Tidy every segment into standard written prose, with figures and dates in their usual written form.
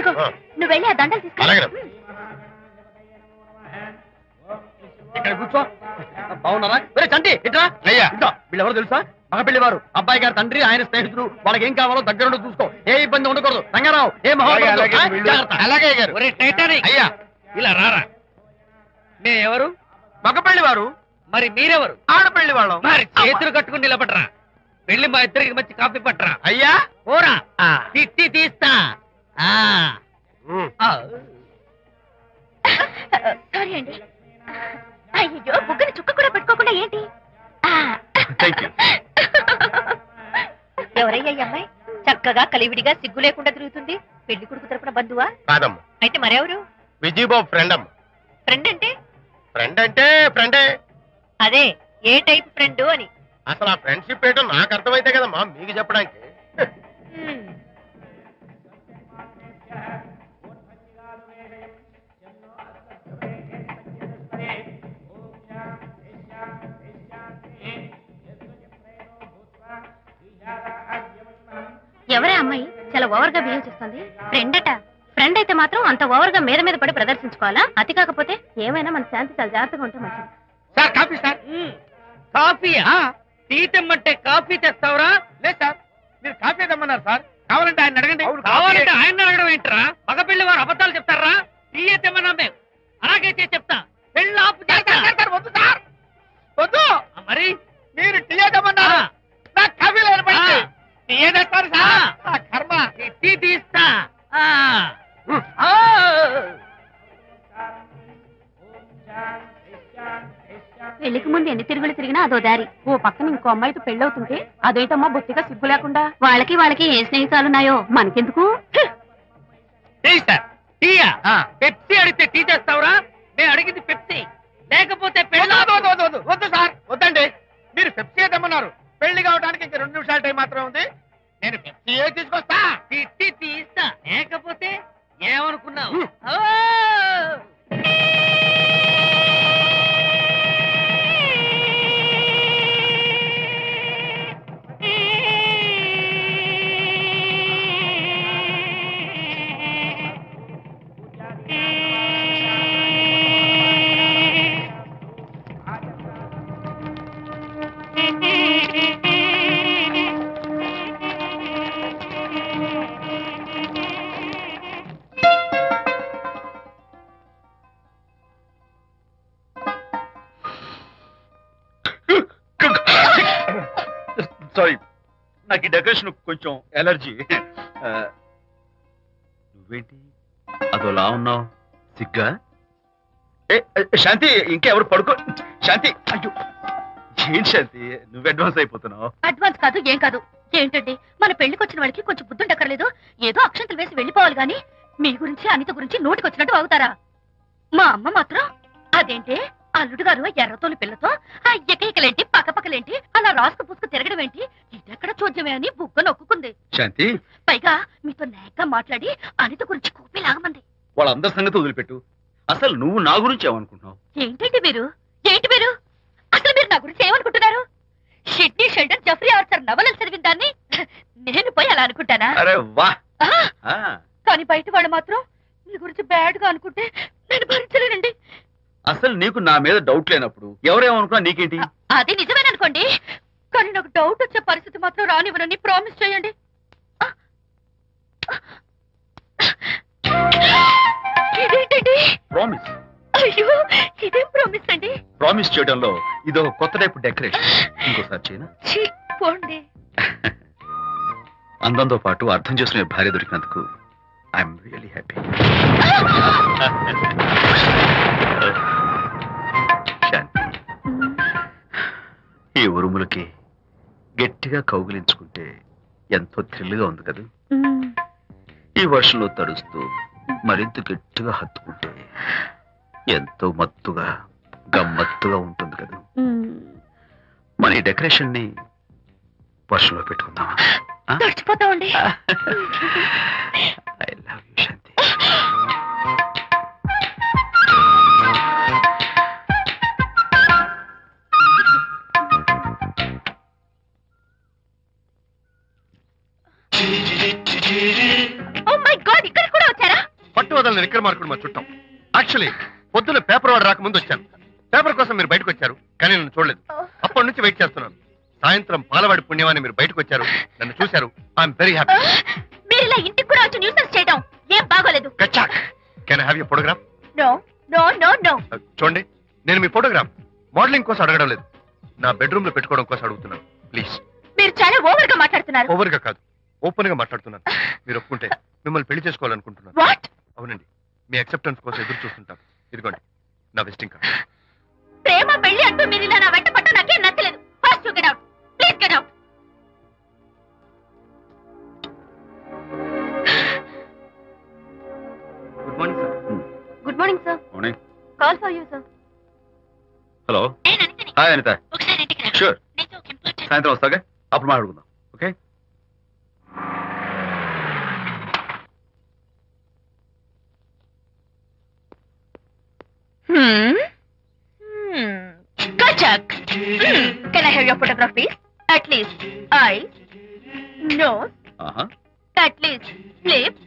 ఇదిగో నువ్వు వెళ్ళి ఆ దండలు తీసుకో. ఇక్కడ కూర్చో. బాగున్నారా? చంటి ఇట్లా అయ్యా. వీళ్ళెవరో తెలుసా? మగపెళ్లి వారు, అబ్బాయి గారు తండ్రి, ఆయన స్నేహితులు. వాళ్ళకి ఏం కావాలో దగ్గర చూసుకో. ఏ ఇబ్బంది ఉండకూడదు. రంగారావు ఏ అలాగే అయ్యా. ఇలా రారా. మేమెవరు? మగపెళ్లి వారు. మరి మీరెవరు? ఆడపెళ్లి వాళ్ళం. మరి చేతులు కట్టుకుని నిలబడరా. వెళ్ళి మా ఇద్దరికి మంచి కాఫీ పట్టరా. అయ్యా ఓరా. తిట్టి తీస్తా. సారీ అండి. అయ్యో బుగ్గని చుక్క కూడా పెట్టుకోకుండా ఏంటి? ఎవరయ్యా ఈ అమ్మాయి? చక్కగా కలివిడిగా సిగ్గు లేకుండా తిరుగుతుంది. పెళ్లి కొడుకు తరపున బంధువా? కాదమ్మా. అయితే మరెవరు? విజయబాబు ఫ్రెండ్ అమ్మ. ఫ్రెండ్ అంటే? ఫ్రెండ్ అంటే ఫ్రెండే. అదే ఏ టైప్ ఫ్రెండ్ అని. అసలు ఆ ఫ్రెండ్షిప్ ఏంటో నాకు అర్థమైతే కదమ్మా మీకు చెప్పడానికి. ఎవరే అమ్మాయి చాలా ఓవర్ గా బిహేవ్ చేస్తుంది? ఫ్రెండ్ అట. ఫ్రెండ్ అయితే మాత్రం అంత ఓవర్ గా మీద మీద పడి ప్రదర్శించుకోవాలా? అతి కాకపోతే ఏమైనా మన శాంతి చాలా జాగ్రత్తగా ఉంటే మంచిది. Sir coffee sir. కాఫీయా? టీ తెమ్మంటే కాఫీ తెస్తావురా? లేదు సార్, మీరు కాఫీ తెమ్మన్నారు సార్. కావాలంటే ఆయన అడగండి. కావాలంటే ఆయన అడగడం ఏంటరా? మగ పెళ్లి వారు అబద్ధాలు చెప్తారా? టీ తెమ్మన్నా మేము అలాగైతే చెప్తా. పెళ్ళి ఆపు. వద్దు సార్, వద్దు. మరి మీరు టీ తెమ్మన్నారు, నాకు కాఫీ లేదు. టీ తెస్తారు సార్. కర్మ. టీ తీస్తా. పెళ్లికి ముందు ఎన్ని తిరుగులు తిరిగినా అదో దారి. ఓ పక్కన ఇంకో అమ్మాయితో పెళ్ళవుతుంటే అదేంటమ్మా బొత్తిగా సిగ్గు లేకుండా. వాళ్ళకి ఏ స్నేహితాలున్నాయో మనకెందుకు? పెప్సీ అడిగితే టీ తెస్తావురా? మేము అడిగింది పెప్సీ, లేకపోతే వద్దు సార్. వద్దండి, మీరు పెప్సీ తెమ్మన్నారు. పెళ్లి కావడానికి ఇంక 2 నిమిషాల టైం మాత్రం ఉంది. నేను పెప్సీ తీసుకొస్తా. తిట్టి తీస్తా, లేకపోతే ఏమనుకున్నావు? సారీ, నాకు ఈ డెకరేషన్ కొంచెం ఎలర్జీ. నువ్వేంటి అదోలా ఉన్నావు? సిగ్గా? శాంతి, ఇంకెవరు పడుకో. శాంతి, అయ్యో ఏంటి శాంతి, నువ్వు అడ్వాన్స్ అయిపోతున్నావు. అడ్వాన్స్ కాదు ఏం కాదు. ఏంటండి, మన పెళ్లికి వచ్చిన వాళ్ళకి కొంచెం బుద్ధుండక్కర్లేదు? ఏదో అక్షంతలు వేసి వెళ్ళిపోవాలి గాని మీ గురించి అనిత గురించి నోటికి వచ్చినట్టు అవుతారా? మా అమ్మ మాత్రం అదేంటి అల్లుడు గారు ఎర్రతోలి పిల్లతో ఆ ఎకైకలేంటి పక్కపక్కలేంటి అలా రాసుకు పుసుకు తిరగడం ఏంటి, ఇదెక్కడ చూద్యమే అని బుగ్గ నొక్కుంది. శాంతి, పైగా మీతో నేగ్గా మాట్లాడి అనిత గురించి కూపి లాగమంది. వాళ్ళందరి సంగతి వదిలిపెట్టు. అసలు నువ్వు నా గురించి ఏమనుకుంటున్నావు? ఏంటండి మీరు అసలు మీరు నా గురించి ఏమనుకుంటున్నారు? షిడ్నీ షెల్డన్ జెఫ్రీ ఆర్చర్ నవలలు చదివిన దాన్ని నేను పోయి అలా అనుకుంటానా? అరే వా. కానీ బయట వాళ్ళు మాత్రం మీ గురించి బ్యాడ్ గా అనుకుంటే నేను భరించలేనండి. అసలు నీకు నా మీద డౌట్ లేనప్పుడు ఎవరేమనుకున్నా నీకేంటి? అది నిజమేననుకోండి, కానీ నాకు డౌట్ వచ్చే పరిస్థితి మాత్రం రానివ్వనని ప్రామిస్ చేయండి. ఇదేంటండి? ప్రామిస్? అయ్యో, ఇదేం ప్రామిస్ అండి? ప్రామిస్ చేయడంలో ఇదో కొత్త టైపు డెకరేషన్. ఇంకోసారి చేయనా? పోండి. అందంతో పాటు అర్థం చేసుకునే భార్య దొరికినందుకు ఐఎమ్ రియలీ హ్యాపీ. శాంతి, ఈ ఉరుములకి గట్టిగా కౌగిలించుకుంటే ఎంతో థ్రిల్గా ఉంది కదా. ఈ వర్షంలో తడుస్తూ మరింత గట్టిగా హత్తుకుంటే ఎంతో మత్తుగా గమ్మత్తుగా ఉంటుంది కదా. మన ఈ డెకరేషన్ ని వర్షంలో పెట్టుకుందామా? తడిచిపోతామండి. I love you Shanti. Oh my God, ఇక్కడ కూడా వచ్చారా? వదలని విక్రమార్కుడు మా చుట్టాం. యాక్చువల్లీ పొద్దున పేపర్ వాడు రాకముందు వచ్చాను. పేపర్ కోసం మీరు బయటకు వచ్చారు, కానీ నన్ను చూడలేదు. అప్పటి నుంచి వెయిట్ చేస్తున్నాను. సాయంత్రం పాలవాడి పుణ్యమాన్ని మీరు బయటకు వచ్చారు, నన్ను చూశారు. I'm very happy. మీరు ఇలా ఇంటికి కూడా వచ్చి న్యూసెన్స్ చేయడం ఏం బాగోలేదు. కచాక్. Can I have your photograph? No no no no. చూడండి, నేను మీ ఫోటోగ్రాఫ్ మోడలింగ్ కోసం అడగడం లేదు, నా బెడ్రూమ్ లో పెట్టుకోవడం కోసం అడుగుతున్నాను. ప్లీజ్. మీరు చాలా ఓవర్ గా మాట్లాడుతున్నారు. ఓవర్ గా కాదు, ఓపెన్ గా మాట్లాడుతున్నాను. మీరు ఒప్పుకుంటే మిమ్మల్ని పెళ్లి చేసుకోవాలనుకుంటున్నాను. వాట్? అవునండి, మీ అక్సెప్టెన్స్ కోసం ఎదురు చూస్తుంటాను. ఇదిగోండి నా విజిటింగ్ కార్డ్. ప్రేమ పెళ్లి అంటూ మీరు ఇలా నా వెంట పట్ట నాకేం నచ్చలేదు. First get out, please get out. Good morning sir. Good morning sir. Morning. Call for you sir. Hello. నేను అనితని. హాయ్ అనిత. ఒకసారి ఇంటికి రా. షూర్. నీతో ఒక ఇంపార్టెంట్. సాయంత్రం వస్తాగా, అప్పుడు మాట్లాడుకుందాం. Okay. Kachak. Can I have your photograph, please? At least eyes, nose, at least lips.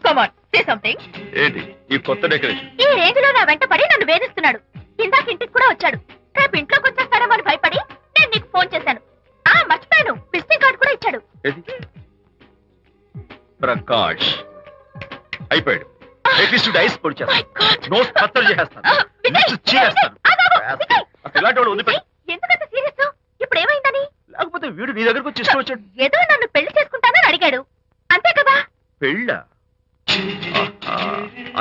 Come on, say something. ఏంటి ఈ కొత్త డెకరేషన్? ఈ రేంజ్ లో నా వెంట పడి నన్ను వేధిస్తున్నాడు. ఇందాక ఇంటికి కూడా వచ్చాడు. రేపు ఇంట్లోకి వచ్చేస్తాడేమో అని భయపడి నేను నీకు ఫోన్ చేశాను. మర్చిపోయాను, విజిటింగ్ కార్డు కూడా ఇచ్చాడు. ఏది? ప్రకాష్ అయిపోయాడు. ఎట్లీస్ట్ ఐస్ పొడి My God. నోస్ కత్తలు చేస్తాను. విజయ్, చేస్తాను. విజయ్. ఇలాంటి వాడు వదిలిపెట్టు. ఎందుకంత సీరియస్? ఇప్పుడు ఏమైందని? లేకపోతే వీడు నీ దగ్గరకు వచ్చి ఇష్టం వచ్చాడు. ఏదో నన్ను పెళ్లి చేసుకుంటానని అడిగాడు, అంతే కదా? పెళ్ళ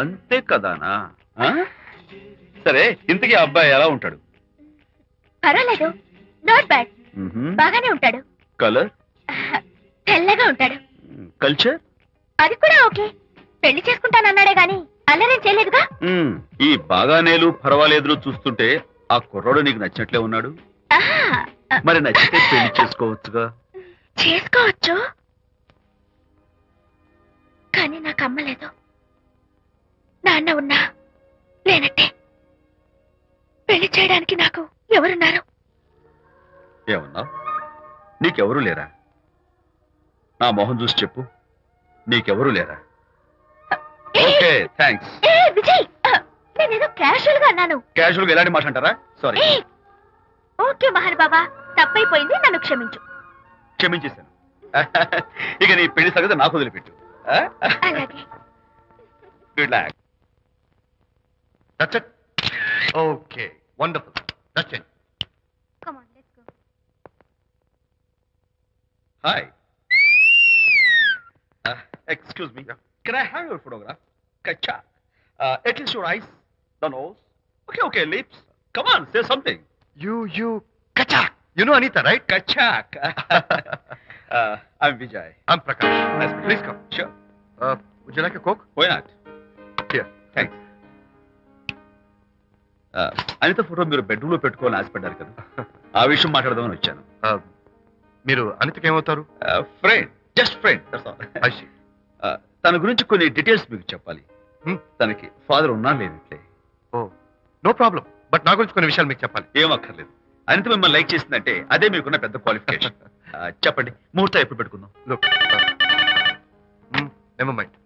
అంతే కదానా? ఆ? సరే, ఇంతకీ ఆ అబ్బాయి ఎలా ఉంటాడు? పర్వాలేదు, నాట్ బ్యాడ్, బాగానే ఉంటాడు. కలర్? తెల్లగా ఉంటాడు. కల్చర్? అది కూడా ఓకే. పెళ్లి చేసుకుంటానన్నాడే గాని అల్లరేం చేయలేదుగా. ఈ బాగానేలు పర్వాలేదులు చూస్తుంటే ఆ కుర్రాడు నీకు నచ్చినట్లే ఉన్నాడు. మరి నచ్చితే పెళ్లి చేసుకోవచ్చుగా. చేసుకోవచ్చు, కానీ నాకు అమ్మ లేదు, నాన్న ఉన్నా లేనట్టే. పెళ్లి చేయడానికి నాకు ఎవరున్నారు? ఏమన్నా? నీకెవరూ లేరా? నా మొహం చూసి చెప్పు, నీకెవరూ లేరా? Okay, thanks. విజయ్, నేనేదో క్యాషువల్ గా అన్నాను. క్యాజువల్ గా ఎలాంటి మాట అంటారా? సారీ. ఓకే మహర్ బాబా, తప్పైపోయింది, నన్ను క్షమించు. క్షమించేశాను. ఇక నీ పెళ్లి సంగతి నాకు వదిలిపెట్టు. అలాగే. Good luck. That's it. Okay, wonderful. That's it. Come on, let's go. Hi. Excuse me. Can I have your photograph? Kacha. At least your eyes, the nose. Okay, lips. Come on, say something. You, Kachak. You know Anita, right? Kachak. I'm Vijay. I'm Prakash. Nice to meet you. Please come. Sure. Would you like a Coke? Why not? Here. Thanks. Anitha photo మీరు bedroom లో పెట్టుకోవాలని ఆశపడ్డారు కదా, ఆ విషయం మాట్లాడదామని వచ్చాను. మీరు అనితకి ఏమవుతారు? Friend, just friend. తన గురించి కొన్ని డీటెయిల్స్ మీకు చెప్పాలి. తనకి ఫాదర్ ఉన్నా లేనట్లే. ఓ, నో ప్రాబ్లం. బట్ నా గురించి కొన్ని విషయాలు మీకు చెప్పాలి. ఏం అక్కర్లేదు. అనిత మిమ్మల్ని లైక్ చేసిందంటే అదే మీకున్న పెద్ద క్వాలిఫికేషన్. చెప్పండి, ముహూర్తం ఎప్పుడు పెట్టుకుందాం? Look, never mind.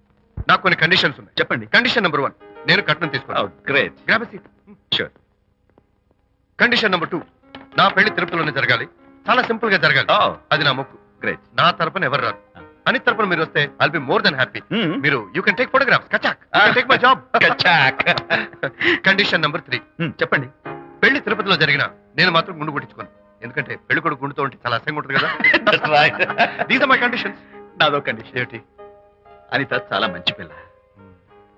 నాకు కొన్ని కండిషన్స్ ఉన్నాయి. చెప్పండి. కండిషన్ నెంబర్ 1, నేను కట్నం తీసుకున్నాను. Great. Grab seat. Sure. Condition number 2, నా పెళ్లి తిరుపతిలోనే జరగాలి. చాలా సింపుల్ గా జరగాలి. అది నా మొక్కు. గ్రేట్. నా తరపున ఎవరు రారు. అని తరపున మీరు వస్తే I'll be more than happy. మీరు యూ కెన్ టేక్ ఫోటోగ్రాఫ్స్. కచాక్. Take my job. కచాక్. కండిషన్ నెంబర్ 3, చెప్పండి. పెళ్లి తిరుపతిలో జరిగిన నేను మాత్రం గుండు కొట్టించుకోను. ఎందుకంటే పెళ్లి కొడుకు గుండుతో ఉంటే చాలా అసహ్యంగా ఉంటుంది కదా. These are my conditions. నాదో కండిషన్. ఏమిటి? అనిత చాలా మంచి పిల్ల,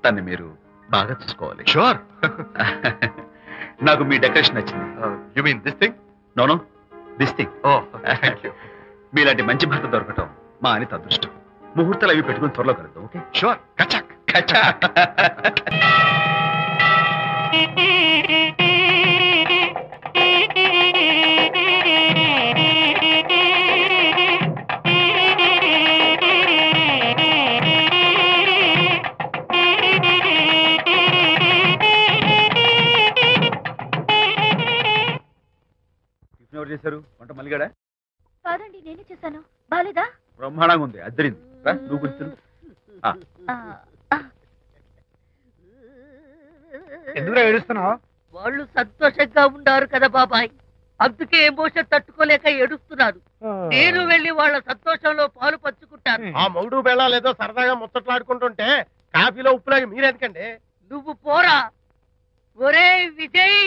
తన్ని మీరు బాగా చూసుకోవాలి. షూర్. నాకు మీ డెకరేషన్ నచ్చింది. You mean this thing? No, this thing. Oh, thank you. మీలాంటి మంచి భర్త దొరకటం మా అనిత అదృష్టం. ముహూర్తాలు అవి పెట్టుకుని త్వరలో కలుద్దాం. ఓకే? షూర్. కచాక్. కచాక్. ఎవరు చేశారు వంట? మల్లిగాడా? కాదండి, నేనే చేశాను. బాలేదా? బ్రహ్మాండంగా ఉంది, అద్దరింది. నువ్వు గుర్తు. ఎందుకు ఏడుస్తున్నావు? వాళ్ళు సంతోషంగా ఉన్నారు కదా బాబాయ్, అందుకే ఎమోషన్ తట్టుకోలేక ఏడుస్తున్నారు. నేను వెళ్ళి వాళ్ళ సంతోషంలో పాలు పంచుకుంటాను. ఆ మౌడు బెళ్ళాలేదో సరదాగా ముచ్చట్లాడుకుంటుంటే కాఫీలో ఉప్పులాగి మీరెందుకండి? నువ్వు పోరా. ఒరే విజయ్,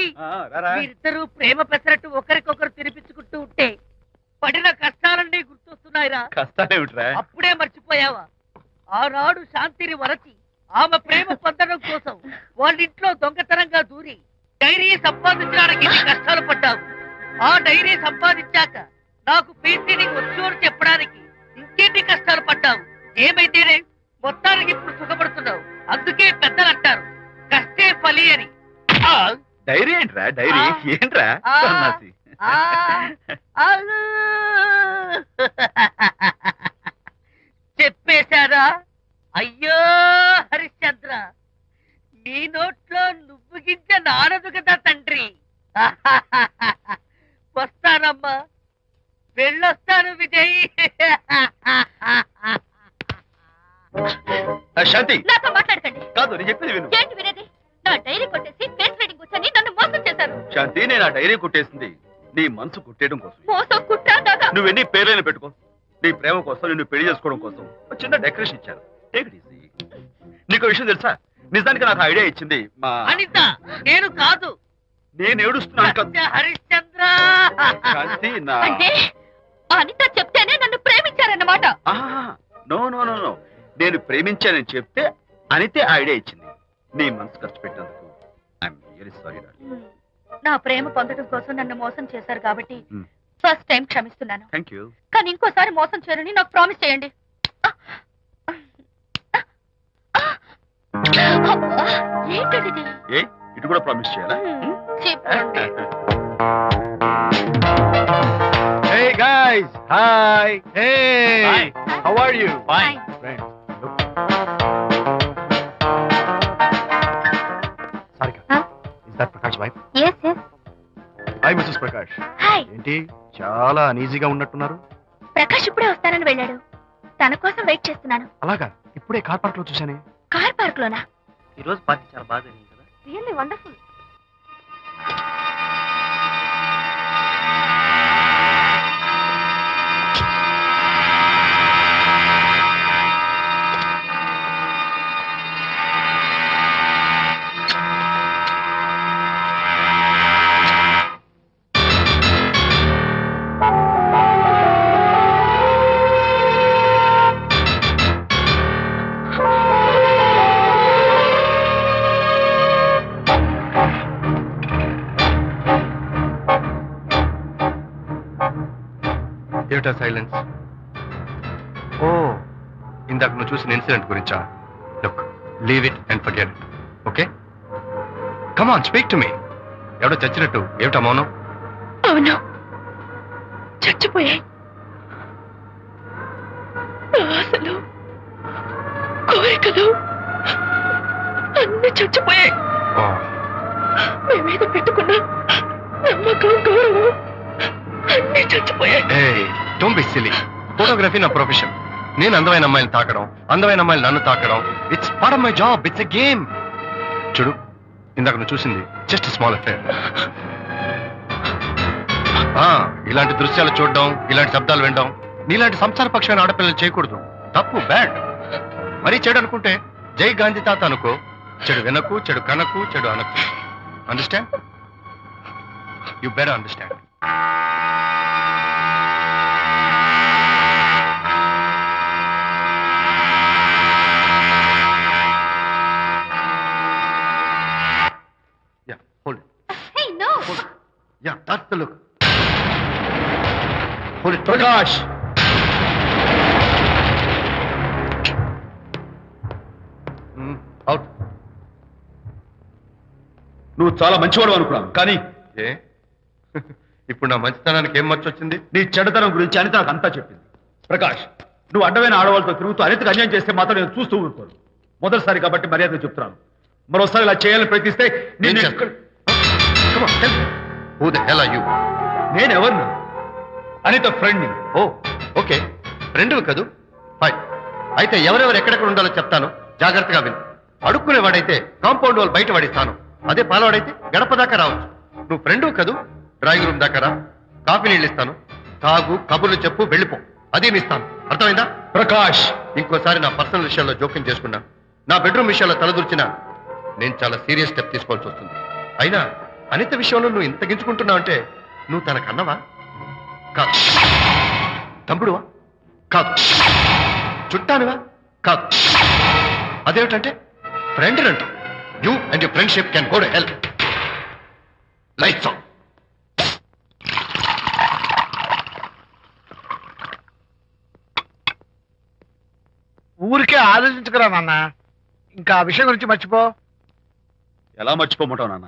మీరిద్దరూ ప్రేమ పెసరట్టు ఒకరికొకరు తినిపించుకుంటూ ఉంటే పడిన కష్టాలన్నీ గుర్తొస్తున్నాయిరా. కష్టాలేమిట్రా? అప్పుడే మర్చిపోయావా? ఆనాడు శాంతిని వరచి ఆమె ప్రేమ పొందడం కోసం వాళ్ళింట్లో దొంగతనంగా దూరి డైరీ సంపాదించడానికి ఎన్ని కష్టాలు పడ్డావు. ఆ డైరీ సంపాదించాక నాకు పెయింటింగ్ వచ్చు అని చెప్పడానికి ఇంకెన్ని కష్టాలు పడ్డావు. ఏమైతేనే మొత్తానికి ఇప్పుడు సుఖపడుతున్నావు. అందుకే పెద్దలు అంటారు కష్టే ఫలి అని. డైరీ ఏంట్రా? డైరీ ఏంట్రా? సన్నాసి. చెప్పేశారా? అయ్యో హరిశ్చంద్ర, నీ నోట్లో నువ్వు గింజ నానదు కదా తండ్రి. వస్తానమ్మా, వెళ్ళొస్తాను విజయ్. శాంతి, నాతో మాట్లాడకండి. కాదు నేను చెప్పేది విను. ఏంటి వినేది? నా డైరీ కొట్టేసి ఫేస్ రీడింగ్ వచ్చని నన్ను మోసం చేశారు. శాంతి, నేను ఆ డైరీ కుట్టేసింది నీ మనసు కుట్టేయడం కోసం. మోసం కుట్రా దాదా. నువ్వెన్ని పేర్లైనా పెట్టుకో, నీ ప్రేమ కోసం, నిన్ను పెళ్లి చేసుకోవడం కోసం ఒక చిన్న డెకరేషన్ ఇచ్చాను. Take it easy. నీకు విషయం తెలుసా? నిజానికి నాకు ఐడియా ఇచ్చింది మా అనిత, నేను కాదు. నేను ఏడుస్తున్నాను కదా హరిశ్చంద్ర. శాంతి. నా అంటే అనిత చెప్తేనే నన్ను ప్రేమించారన్నమాట. నో నో నో నో, నేను ప్రేమించానని చెప్తే అనితే ఐడియా ఇచ్చింది. నీ మనసు ఖర్చు పెట్టినందుకు ఐఎమ్ రియల్లీ సారీ. నా ప్రేమ పొందడం కోసం నన్ను మోసం చేశారు కాబట్టి Hmm. ఫస్ట్ టైం క్షమిస్తున్నాను. Thank you. కానీ ఇంకోసారి మోసం చేయరని నాకు ప్రామిస్ చేయండి. ఏంటది? ఏ ఇటు కూడా ప్రామిస్ చేయాలా? చెప్పండి. Hey guys, hi. Hey, Hi. how are you? Fine. Friends, look. Sarika, Huh? is that Prakash wife? Yes, yes. Hi, Mrs. Prakash. Hi. ఏంటి చాలా అనీజీగా ఉన్నట్టున్నారు? ప్రకాష్ ఇప్పుడే వస్తానని వెళ్ళాడు. తన కోసం వెయిట్ చేస్తున్నాను. అలాగా, ఇప్పుడే కార్ పార్క్ లో చూశానే. కార్ పార్క్ లోనా? ఈ రోజు పార్టీ చాలా బాగా జరిగింది కదా. Really wonderful. ఏమిటా సైలెన్స్? ఓ, ఇందాక నువ్వు చూసిన ఇన్సిడెంట్ గురించా? Look, leave it and forget it. Okay, come on, speak to me. ఎవడో చచ్చినట్టు ఏమిటా మౌనం? అవును, చచ్చిపోయాయి. ఆశలు, కోరికలు అన్ని చచ్చిపోయాయి. ఓ, మేమేద పెట్టుకున్న నమ్మకం, గౌరవం అన్ని చచ్చిపోయాయి. ఏయ్, డోంట్ బి సిల్లీ. ఫోటోగ్రఫీ నా ప్రొఫెషన్. నేను అందమైన అమ్మాయిని తాకడం, అందమైన అమ్మాయిలు నన్ను తాకడం, it's part of my job. It's a game. చూడు, ఇందాక నువ్వు చూసింది జస్ట్ స్మాల్ అఫేర్. ఇలాంటి దృశ్యాలు చూడడం, ఇలాంటి శబ్దాలు వినడం నీలాంటి సంసారపక్షమైన ఆడపిల్లలు చేయకూడదు. తప్పు, బ్యాడ్. మరీ చెడు అనుకుంటే జై గాంధీ తాత అనుకో. చెడు వినకు, చెడు కనకు, చెడు అనకు. Understand? You better understand. Yeah, hold it. Hey, no. Yeah, that's the look. Hold it. Prakash, Out. నువ్వు చాలా మంచివాడు అనుకున్నాను, కానీ ఏ ఇప్పుడు నా మంచితనానికి ఏం మచ్చొచ్చింది? నీ చెడ్డతనం గురించి అనిత నాకు అంతా చెప్పింది. ప్రకాష్, నువ్వు అడ్డమైన ఆడవాళ్ళతో తిరుగుతూ అనితకు అన్యాయం చేస్తే మాత్రం నేను చూస్తూ ఉంటాను. మొదటిసారి కాబట్టి మర్యాద చెప్తున్నాను. మరోసారి ఇలా చేయాలని ప్రయత్నిస్తే నేను Come on, tell me. Who the hell are you? నేను ఎవరిని? అనిత ఫ్రెండ్ని. ఓ, ఓకే, ఫ్రెండ్ కదూ. ఫైన్. అయితే ఎవరెవరు ఎక్కడెక్కడ ఉండాలో చెప్తాను, జాగ్రత్తగా విను. అడుక్కునేవాడైతే కాంపౌండ్ వాళ్ళు బయట పడిస్తాను. అదే పాలవాడైతే గడప దాకా రావచ్చు. నువ్వు ఫ్రెండు కదూ, డ్రాయింగ్ రూమ్ దాకా రా, కాఫీ నీళ్ళు ఇస్తాను, తాగు, కబుర్లు చెప్పు, వెళ్ళిపో. అదే ఇస్తాను, అర్థమైందా? ప్రకాష్, ఇంకోసారి నా పర్సనల్ విషయాల్లో జోక్యం చేసుకున్నా, నా బెడ్రూమ్ విషయాల్లో తలదూర్చినా నేను చాలా సీరియస్ స్టెప్ తీసుకోవాల్సి వస్తుంది. అయినా అనిత విషయంలో నువ్వు ఇంత గించుకుంటున్నావు అంటే నువ్వు తనకన్నవా? కాదు. తమ్ముడువా? కాదు. చుట్టానివా? కాదు. అదేమిటంటే ఫ్రెండ్ అంటావు. You and your friendship can go to hell. Lights on. ఊరికే ఆలోచించుకురా నాన్న, ఇంకా ఆ విషయం గురించి మర్చిపో. ఎలా మర్చిపోమంటావు నాన్న?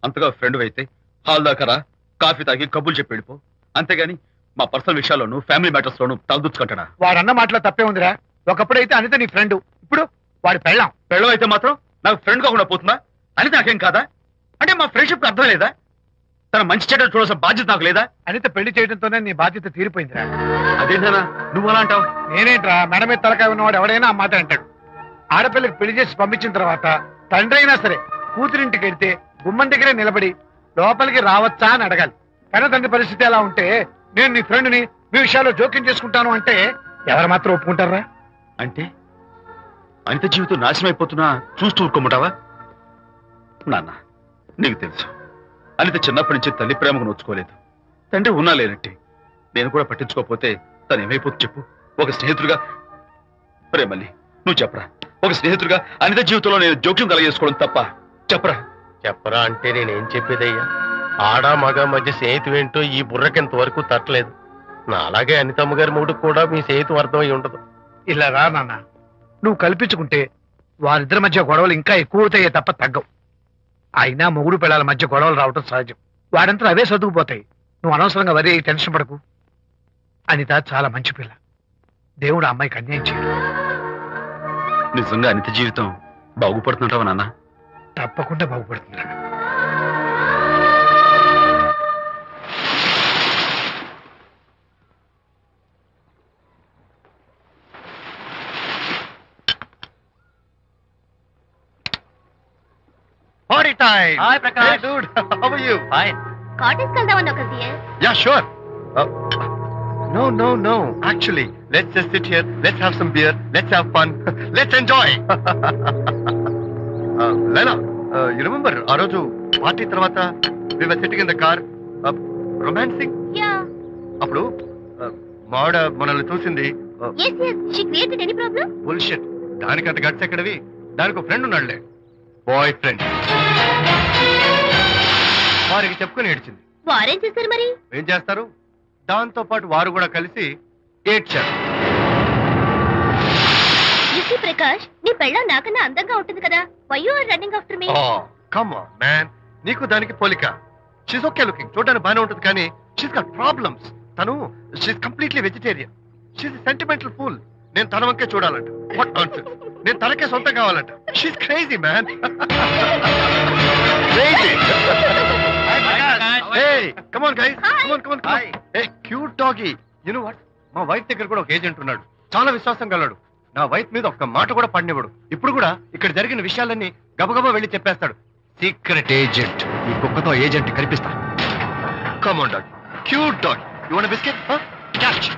అంతగా ఫ్రెండ్ అయితే హాల్ దాకా రా, కాఫీ తాగి కబుర్లు చెప్పి వెళ్ళిపో. అంతేగాని మా పర్సనల్ విషయాల్లోనూ ఫ్యామిలీ మ్యాటర్స్ లోనూ తలదూచుకుంటాడా? వాడన్న మాటలో తప్పే ఉందిరా. ఒకప్పుడైతే అనిత నీ ఫ్రెండ్, ఇప్పుడు వాడి పెళ్ళాం. పెళ్ళం అయితే మాత్రం నాకు ఫ్రెండ్ కాకుండా పోతుందా? అనిత నాకేం కాదా? అంటే మా ఫ్రెండ్షిప్ అర్థం లేదా? తన మంచి చెడ్డ చూడాల్సిన బాధ్యత నాకు లేదా? అనిత పెళ్లి చేయడంతోనే నీ బాధ్యత తీరిపోయిందిరా. అదేంటనా నువ్వు అలా అంటావు? నేనేంట్రా, మెడ మీద తలకాయ ఉన్నవాడు ఎవడైనా ఆ మాట అంటాడు. ఆడపిల్లకి పెళ్లి చేసి పంపించిన తర్వాత తండ్రి అయినా సరే కూతురింటికి వెళ్తే గుమ్మం దగ్గరే నిలబడి లోపలికి రావచ్చా అని అడగాలి. కానీ తండ్రి పరిస్థితి ఎలా ఉంటే నేను నీ ఫ్రెండ్ని మీ విషయాల్లో జోక్యం చేసుకుంటాను అంటే ఎవరు మాత్రం ఒప్పుకుంటారా? అంటే అనిత జీవితం నాశనం అయిపోతున్నా చూస్తూ ఊరుకోమంటావా? నాన్న, నీకు తెలుసు అనిత చిన్నప్పటి నుంచి తల్లి ప్రేమకు నోచుకోలేదు. తండ్రి ఉన్నా లేనట్టే. నేను కూడా పట్టించుకోకపోతే తను ఏమైపోతుంది చెప్పు? ఒక స్నేహితుడిగా ప్రేమల్ని నువ్వు చెప్పరా? ఒక స్నేహితుడిగా అనిత జీవితంలో నేను జోక్యం కలగేసుకోవడం తప్ప? చెప్పరా? చెప్పరా అంటే నేనేం చెప్పేదయ్యా? ఆడ మగ మధ్య స్నేహితం ఏంటో ఈ బుర్రకింత వరకు తట్టలేదు. నా అలాగే అనితమ్మ గారి మూడు కూడా మీ స్నేహితం అర్థమై ఉండదు. ఇలా రా నాన్న, నువ్వు కల్పించుకుంటే వారిద్దరి మధ్య గొడవలు ఇంకా ఎక్కువ అవుతాయే తప్ప తగ్గవు. అయినా మొగుడు పిల్లల మధ్య గొడవలు రావటం సహజం. వాడంతా అవే సర్దుకుపోతాయి. నువ్వు అనవసరంగా వరి టెన్షన్ పడకు. అనిత చాలా మంచి పిల్ల. దేవుడు ఆ అమ్మాయికి అన్యాయం చేయడు. నిజంగా అనిత జీవితం బాగుపడుతుంటావా నాన్న? తప్పకుండా బాగుపడుతుందిరా. Party time! Hi, Prakash. Hey, dude. How are you? Fine. Cottage వెళ్దామన్నా కదా dear. Yeah, sure. No. Actually, let's just sit here. Let's have some beer. Let's have fun. Let's enjoy. Lena, you remember ఆ రోజు party తర్వాత we were sitting in the car, romancing? Yeah. అప్పుడు మావిడ మనల్ని చూసింది. Yes. She created any problem? Bullshit. దానికంత guts ఎక్కడవి? దానికి ఒక ఫ్రెండ్ ఉన్నాడులే, బాయ్ ఫ్రెండ్. వారికి చెప్పుకొని ఏడ్చింది. వారేం చేశారు మరి? ఏం చేస్తారు? దాంతో పాటు వారు కూడా కలిసి ఏడ్చారు. You see, ప్రకాష్, నీ పెళ్ళం నాకన్నా అందంగా ఉంటుంది కదా. Why you are running after me? Come on man, నీకు దానికి పోలిక. షీస్ ఓకే లుకింగ్, చూడడానికి బాగానే ఉంటుంది, కానీ షీస్ గాట్ ప్రాబ్లమ్స్. తను she's completely vegetarian. She's sentimental pool. నేను తన వంకే చూడాలంట. What nonsense. నేను తనకే సొంతం కావాలంట. She's crazy man. Crazy. Hey, come on guys. Come on. Hey, cute doggy. You know what? మా వైఫ్ దగ్గర కూడా ఒక ఏజెంట్ ఉన్నాడు. చాలా విశ్వాసం గలడు. నా వైఫ్ మీద ఒక్క మాట కూడా పడినివ్వడు. ఇప్పుడు కూడా ఇక్కడ జరిగిన విషయాలన్నీ గబగబా వెళ్ళి చెప్పేస్తాడు. Secret agent. ఈ కుక్కతో ఏజెంట్ కనిపిస్తా. Come on dog. Cute dog. You want a biscuit? Huh? Catch.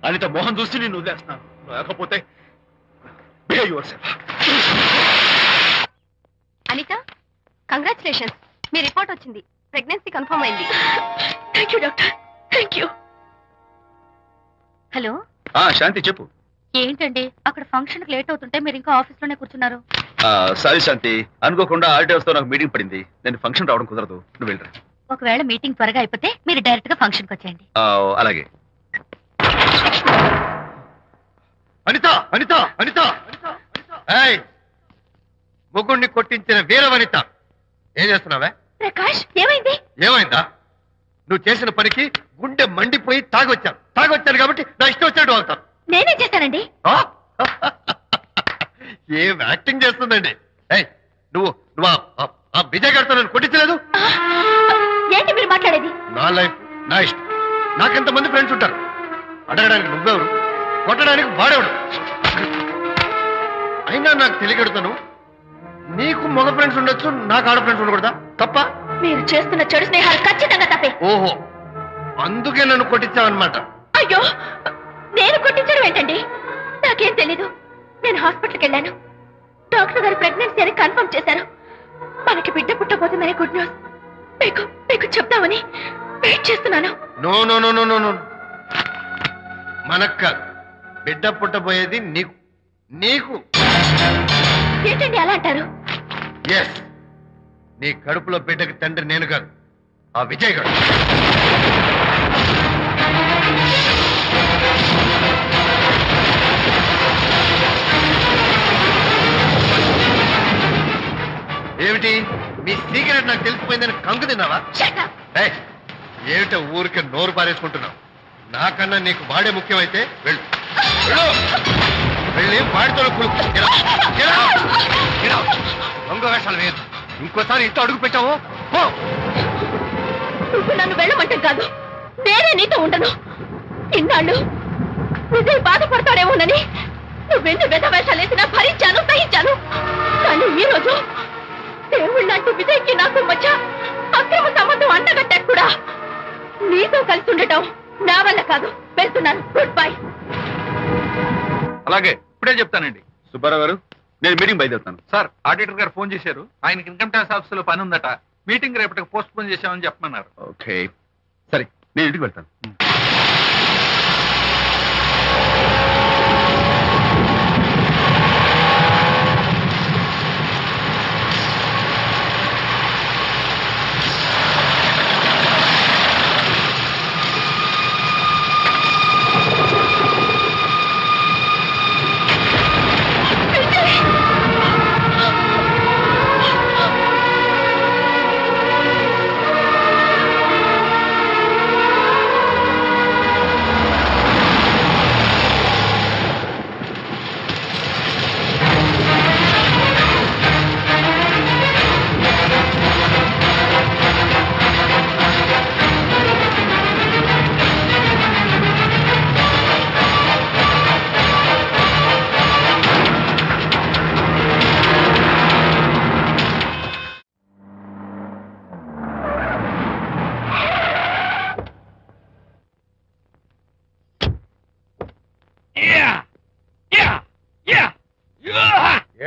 Anitha Mohan చూసి నేను వదిలేస్తున్నాను. లేకపోతే behave yourself. అనిత, కంగ్రాచులేషన్స్. మీ రిపోర్ట్ వచ్చింది. ప్రెగ్నెన్సీ కన్ఫర్మ్ అయింది. Thank you doctor. Thank you. Hello, Shanti చెప్పు. ఏంటండి అక్కడ ఫంక్షన్ లేట్ అవుతుంటే మీరు ఇంకా ఆఫీస్ లోనే కూర్చున్నారు? సారీ శాంతి, అనుకోకుండా ఆర్టీ హౌస్ తో నాకు మీటింగ్ పడింది. నేను ఫంక్షన్ రావడం కుదరదు, నువ్వు వెళ్ళరా. ఒకవేళ మీటింగ్ త్వరగా అయిపోతే మీరు డైరెక్ట్ గా ఫంక్షన్ కి వచ్చేయండి. అలాగే. అనిత అనిత అనిత, ముగ్గుడిని కొట్టించిన వీర వనిత, ఏం చేస్తున్నావే? ప్రకాష్, ఏమైంది? ఏమైందా? నువ్వు చేసిన పనికి గుండె మండిపోయి తాగొచ్చాను కాబట్టి నా ఇష్టం వచ్చినట్టు అవుతాను. నేనేం చేశానండి? ఏం యాక్టింగ్ చేస్తుందండి. నువ్వు నువ్వు ఆ విజయ్ గారితో నన్ను కొట్టించలేదు. ఏంటి మీరు మాట్లాడేది? నా లైఫ్ నా ఇష్టం. నాకెంతమంది ఫ్రెండ్స్ ఉంటారు. అడగడానికి నువ్వెవరు, కొట్టడానికి వాడేవాడు. అయినా నాకు తెలియగడుతాను, నీకు మగ ఫ్రెండ్స్ ఉండొచ్చు, నాకు ఆడ ఫ్రెండ్స్ ఉండకూడదా? తప్ప? మీరు చేస్తున్న చెడు స్నేహాలు ఖచ్చితంగా తప్పే. ఓహో, అందుకే నన్ను కొట్టించావన్నమాట. అయ్యో, నేను కొట్టించడం ఏంటండి? నాకేం తెలీదు. నేను హాస్పిటల్కి వెళ్ళాను. డాక్టర్ గారు ప్రెగ్నెన్సీ అని కన్ఫర్మ్ చేశారు. మనకి బిడ్డ పుట్టబోతుందనే గుడ్ న్యూస్ మీకు చెప్తామని వెయిట్ చేస్తున్నాను. No no no no no no, మనక్క బిడ్డ పుట్టబోయేది నీకు. నీకు ఏంటండి అలా అంటారు? ఎస్, నీ కడుపులో బిడ్డకి తండ్రి నేను కాదు, ఆ విజయ్ గారు. ఏమిటి మీ సీక్రెట్ నాకు తెలిసిపోయిందని కంగు తిన్నావా? ఏమిటో ఊరికే నోరు పారేసుకుంటున్నావు? నాకన్నా నీకు వాడే ముఖ్యమైతే వెళ్ళు, వెళ్ళి వాడితో దొంగ వేషాలు వేయదు. ఇంకోసారి ఇంట్లో అడుగు పెట్టావు నువ్వు నన్ను వెళ్ళమంటాం కాదు, నేనే నీతో ఉండను. ఇన్నాళ్ళు విజయ్ బాధపడతాడేమోనని నువ్వెన్ని వేషాలు వేసినా భరించాను, సహించాను. కానీ ఈ రోజు దేవుళ్ళంటూ విజయ్కి నాకు మధ్య అక్రమ సంబంధం అంటగట్టాక కూడా నీతో కలిసి ఉండటం నా వల్ల కాదు. వెళ్తున్నాను, గుడ్ బై. అలాగే, ఇప్పుడే చెప్తానండి. సుబ్బారావు గారు, నేను మీటింగ్ బయలుదేరుతాను. సార్, ఆడిటర్ గారు ఫోన్ చేశారు. ఆయనకి ఇన్కమ్ ట్యాక్స్ ఆఫీస్ లో పని ఉందట. మీటింగ్ రేపటికి పోస్ట్ పోన్ చేశామని చెప్పమన్నారు. ఓకే, సరే, నేను ఇంటికి వెళ్తాను.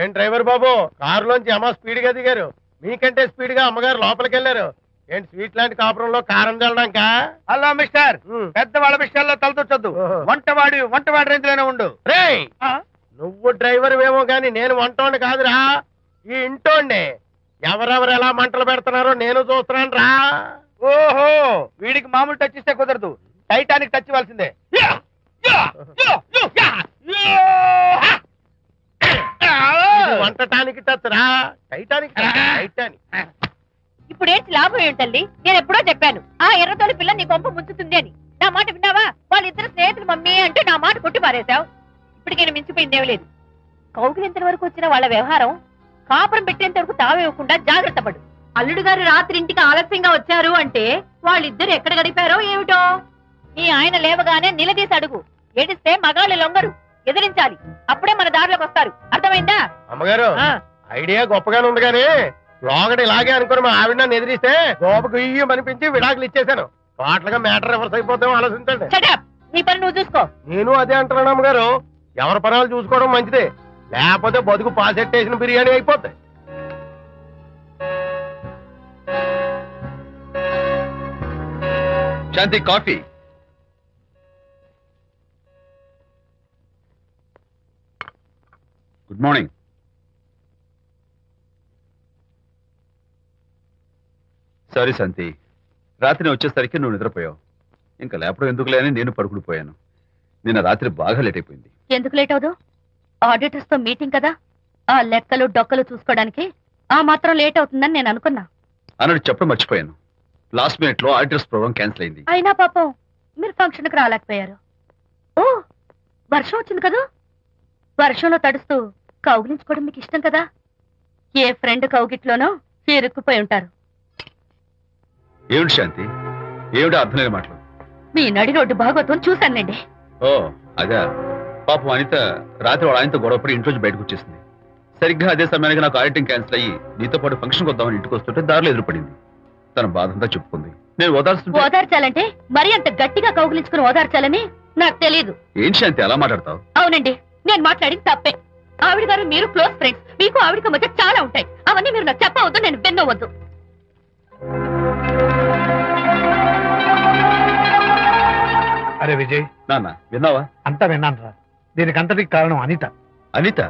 ఏం డ్రైవర్ బాబు, కారులోంచి అమ్మ స్పీడ్ గా దిగారు. మీకంటే స్పీడ్ గా అమ్మగారు లోపలికి వెళ్ళారు. ఏంటి స్వీట్ లాంటి కాపురంలో కారం చల్లడానికా? హలో మిస్టర్, పెద్దవాళ్ళ విషయాల్లో తలదొచ్చొద్దు. వంటవాడి రేంజ్ లోనే ఉండు. రే, నువ్వు డ్రైవర్ ఏమో గాని నేను వంటోండి కాదురా, ఈ ఇంటోండి. ఎవరెవరు ఎలా మంటలు పెడుతున్నారో నేను చూస్తున్నాను రా. ఓహో, వీడికి మామూలు టచ్ ఇస్తే కుదరదు, టైటానిక్ టచ్ ఇవ్వాల్సిందే. వంటటానికి టచ్ రా, టైటానిక్ టైటానిక్. ఇప్పుడేంటి లాభం ఏంటల్లి? నేను ఎప్పుడో చెప్పాను ఆ ఎర్రతోలి పిల్ల నీ కొంప ముంచుతుంది అని. నా మాట విన్నావా? వాళ్ళిద్దరు స్నేహితులు మమ్మీ అంటూ నా మాట కొట్టి పారేశావు. ఇప్పటికైనా మించిపోయిందేం లేదు. కౌగిలింత వరకు వచ్చిన వాళ్ళ వ్యవహారం కాపురం పెట్టేంత వరకు తావేయకుండా జాగ్రత్త పడు. అల్లుడు గారు రాత్రి ఇంటికి ఆలస్యంగా వచ్చారు అంటే వాళ్ళిద్దరు ఎక్కడ గడిపారో ఏమిటో. నీ ఆయన లేవగానే నిలదీసి అడుగు. ఏడిస్తే మగాళ్ళు లొంగరు, ఎదిరించాలి. అప్పుడే మన దారిలోకి వస్తారు. అర్థమైందా? అమ్మగారు, ఐడియా గొప్పగానే ఉంది కానీ లోగడ ఇలాగే అనుకుని మా ఆవిడ నన్ను ఎదిరిస్తే గోపకు ఇయ్యం అనిపించి విడాకులు ఇచ్చేశాను. టోటల్ గా మ్యాటర్ రివర్స్ అయిపోతాం, ఆలోచించండి. నీ పని నువ్వు చూసుకో. నేను అదే అంటున్నాను అమ్మగారు, ఎవరి పనాలు చూసుకోవడం మంచిదే, లేకపోతే బతుకు పాసెట్టేసిన బిర్యానీ అయిపోతాయి. శాంతి, కాఫీ. Good morning. సారీ శాంతి, రాత్రి నేను వచ్చేసరికి నువ్వు నిద్రపోయావు. ఇంకా లేపడం ఎందుకులే అని నేను పడుకుని పోయాను. నిన్న రాత్రి బాగా లేట్ అయిపోయింది. ఎందుకు లేట్ అవదు? ఆడిటర్స్ తో మీటింగ్ కదా, ఆ లెక్కలు డొక్కలు చూసుకోవడానికి ఆ మాత్రం లేట్ అవుతుందని నేను అనుకున్నా. అన్నట్టు చెప్పడం మర్చిపోయాను. లాస్ట్ మినిట్ లో ఆడిటర్స్ ప్రోగ్రామ్ క్యాన్సిల్ అయింది. అయినా పాపం మీరు ఫంక్షన్ కి రాలేకపోయారు. ఓ, వర్షం వచ్చింది కదా, వర్షంలో తడుస్తూ కౌగిలించుకోవడం మీకు ఇష్టం కదా. ఏ ఫ్రెండ్ కౌగిట్లోనో ఇరుక్కుపోయి ఉంటారు. ఏమిటి శాంతి, ఏమిటి అర్థం లేని మాటలు? మీ నడి రోడ్డు భాగవతం చూశానండి. ఓ అదే, పాపం అనిత రాత్రి వాళ్ళ ఆయనతో గొడవపడి ఇంట్లోంచి బయటకు వచ్చేసింది. సరిగ్గా అదే సమయానికి నాకు ఆడిటింగ్ క్యాన్సిల్ అయ్యి నీతో పాటు ఫంక్షన్కి వద్దామని ఇంటికి వస్తుంటే దారిలో ఎదురుపడింది. తన బాధంతా చెప్పుకుంది. నేను ఓదార్చాలంటే మరీ అంత గట్టిగా కౌగిలించుకుని ఓదార్చాలని నాకు తెలియదు. ఏం శాంతి అలా మాట్లాడతావు? అవునండి, నేను మాట్లాడింది తప్పే. ఆవిడ గారు మీరు క్లోజ్ ఫ్రెండ్స్, మీకు ఆవిడకి మధ్య చాలా ఉంటాయి. అవన్నీ మీరు నాకు చెప్పవద్దు, నేను విన్నవద్దు. అరే విజయ్, నాన్న విన్నావా? అంతా విన్నాను. దీనికి అంతటికి కారణం అనిత. అనిత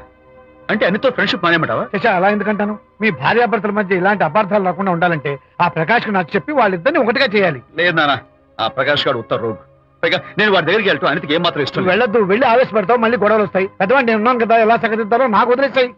అంటే అనితో ఫ్రెండ్షిప్ మానేమంటావా? శశా, అలా ఎందుకంటాను? మీ భార్యాభర్తల మధ్య ఇలాంటి అపార్థాలు రాకుండా ఉండాలంటే ఆ ప్రకాష్ కు నాకు చెప్పి వాళ్ళిద్దరిని ఒకటిగా చేయాలి. లేదు నాన్న, ఆ ప్రకాష్ గారు ఉత్తర రోగ్. పైగా నేను వాడి దగ్గరికి వెళ్తాను. అనితకి ఏం మాత్రం ఇష్టం. వెళ్ళొద్దు, వెళ్ళి ఆవేశపడతావు, మళ్ళీ గొడవలు వస్తాయి. పెద్దవాడు నేను ఉన్నాను కదా, ఎలా సగదిద్దారో నాకు వదిలేస్తాయి.